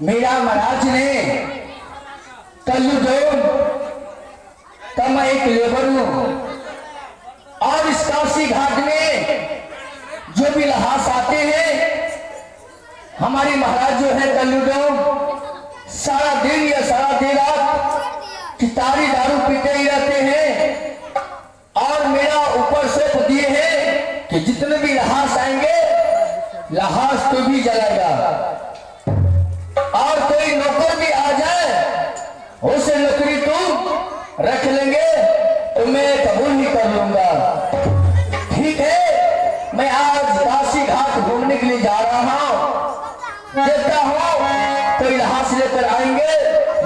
मेरा महाराज ने कलयुग का मैं एक लेबर हूं और इस काशी घाट में जो भी लहास आते हैं हमारे महाराज जो है कलयुग सारा दिन या सारा देर रात कितारी दारू पीते ही रहते हैं और मेरा ऊपर से दिए है कि जितने भी लहास आएंगे लहास तो भी जलाएगा और कोई नौकर भी आ जाए उसे नौकरी तुम रख लेंगे तो मैं कबूल ही कर लूंगा। ठीक है, मैं आज काशी घाट घूमने के लिए जा रहा हूँ। देखता हूँ कोई लहास लेकर आएंगे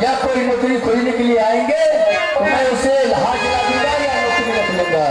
या कोई नौकरी खोजने के लिए आएंगे तो मैं उसे लहास दिला दूंगा या नौकरी रख लूंगा।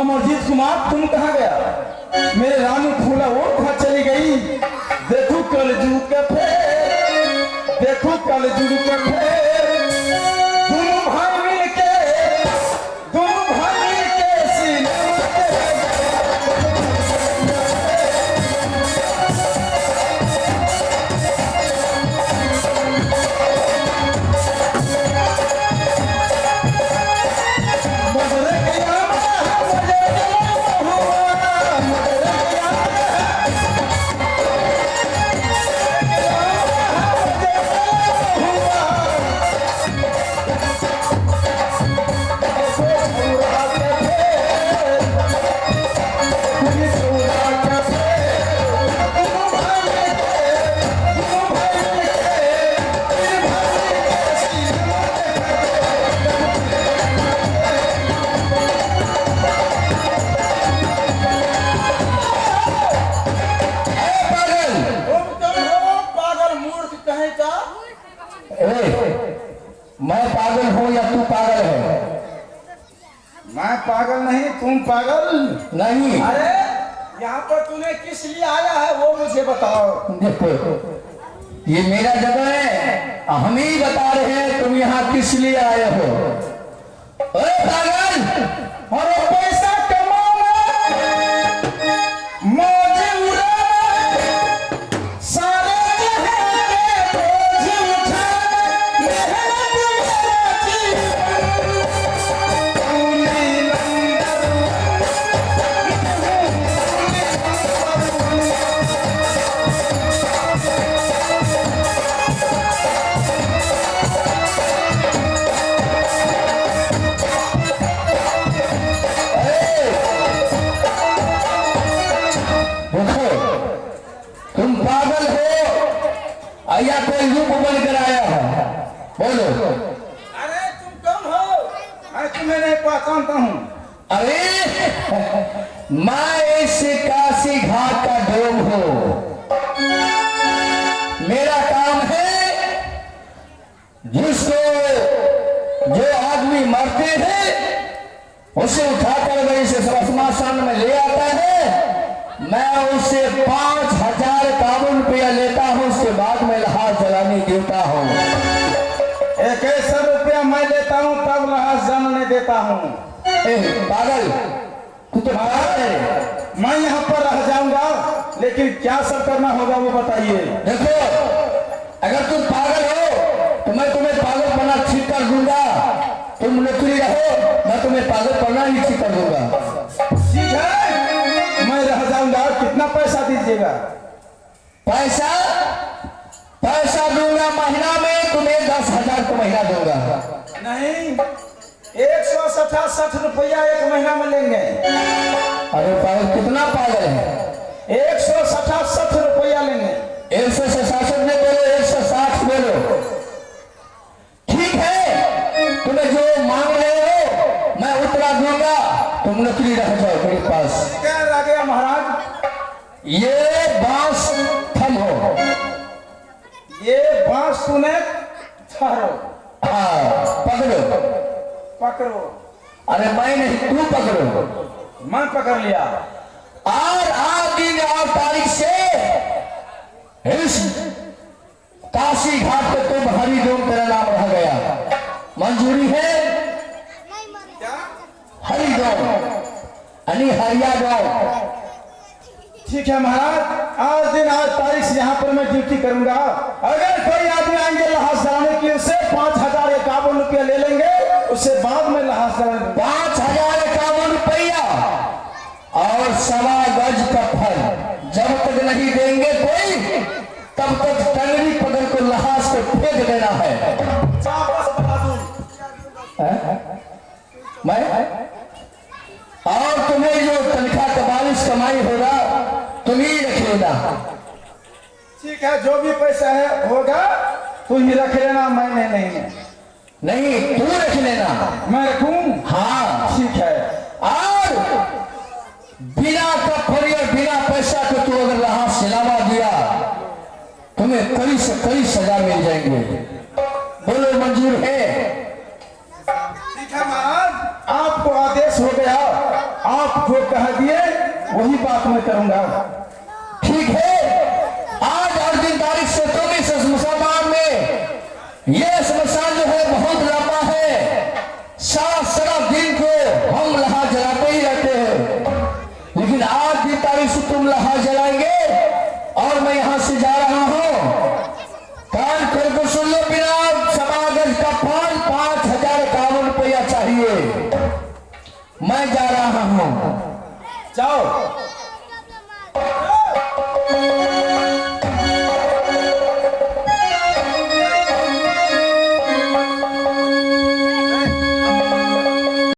अमरजीत कुमार तुम कहाँ गया? मेरे रानी फूला वो कहाँ चली गई? देखो कलजुग का फेर, देखो कलजुग का फेर, दोनों भाई मिलके सीने मैं पागल हूँ या तू पागल है? मैं पागल नहीं, तुम पागल नहीं। अरे यहाँ पर तूने किस लिए आया है वो मुझे बताओ। देखो ये मेरा जगह है, हम ही बता रहे हैं तुम यहाँ किस लिए आए हो। अरे पागल, अरे पैसा कमाना, मौज उड़ाना, सारे जहां के बोझ उठाना, मेहनत मेरा जीवन, कौनी नंबर तुम पागल हो या कोई रूप बन कर आया है? बोलो। अरे तुम कौन हो? मैं तुम्हें नहीं पहचानता हूँ। अरे मैं इस काशी घाट का डोम हूँ। मेरा काम है जिसको जो आदमी मरते हैं उसे उठाकर वहीं से श्मशान में ले आता है। मैं उससे 5,000 काबुल रुपया लेता हूँ, उसके बाद में लहास जलाने देता हूँ। 100 रुपया मैं लेता हूँ तब लहास जलाने देता हूँ। पागल, तू तो पागल है। मैं यहाँ पर रह जाऊंगा, लेकिन क्या सब करना होगा वो बताइए। देखो अगर तुम पागल हो तो मैं तुम्हें पागल बना ठीक कर दूंगा। तुम नौकरी रहो, मैं तुम्हें पागल बना ही ठीक कर दूंगा। ठीक है, मैं रह जाऊंगा। कितना पैसा दीजिएगा? पैसा पैसा दूंगा महीना में, तुम्हें 10,000 को महीना दूंगा। नहीं, 167 रुपया एक महीना में लेंगे। अरे पागल, कितना पागल है? 167 रुपया लेंगे। 167 में बोलो, 160 बोलो। ठीक है, तुम्हें जो मांग रहे हो मैं उतना दूंगा, तुम नौकरी रह जाओ मेरे पास। क्या रह गया महाराज? ये बांस थम हो। ये बांस तूने छाड़ो। हाँ पकड़ो। पकड़ो। अरे मैं नहीं, तू पकड़ो। मैं पकड़ लिया। और आज दिन और तारीख से इस काशी घाट पे तुम हरिडोम तेरा नाम रह गया। मंजूरी है? क्या? हरिडोम यानी हरियाडोम। ठीक है महाराज, आज दिन आज तारीख से यहाँ पर मैं ड्यूटी करूंगा। अगर कोई आदमी आएंगे लहास जलाने के लिए, उससे 5,051 रुपया ले लेंगे, उससे बाद में लहास जलाएंगे। 5,051 रुपया और 1.25 गज का फल। जब तक नहीं देंगे कोई, तब तक टंगड़ी पकड़ को लहास को फेंक देना है। वापस बता दूं। मैं और तुम्हें जो तनख्वाह 44 कमाई होगा तुम ही रख लेना। ठीक है, जो भी पैसा है होगा तू ही रख लेना, मैंने नहीं। नहीं, तू रख लेना। मैं रखूं? हाँ ठीक है। और बिना कफरी और बिना पैसा के तू अगर लहास सिलावा दिया, तुम्हें कड़ी से कड़ी सजा मिल जाएंगे। बोलो मंजूर है? ठीक है महाराज, आपको आदेश हो गया, आप जो कह दिए वही बात मैं करूंगा। ठीक है, आज और दिन तारीख से तुम इस श्मशान में, यह श्मशान जो है बहुत लंबा है। सारा दिन को हम लहास जलाते ही रहते हैं, लेकिन आज दिन तारीख से तुम लहास जलाएंगे और मैं यहां से जा रहा हूं। कान खोल कर सुन लो, बिना समागज का फल 5,051 रुपया चाहिए। मैं जा रहा हूं। जाओ।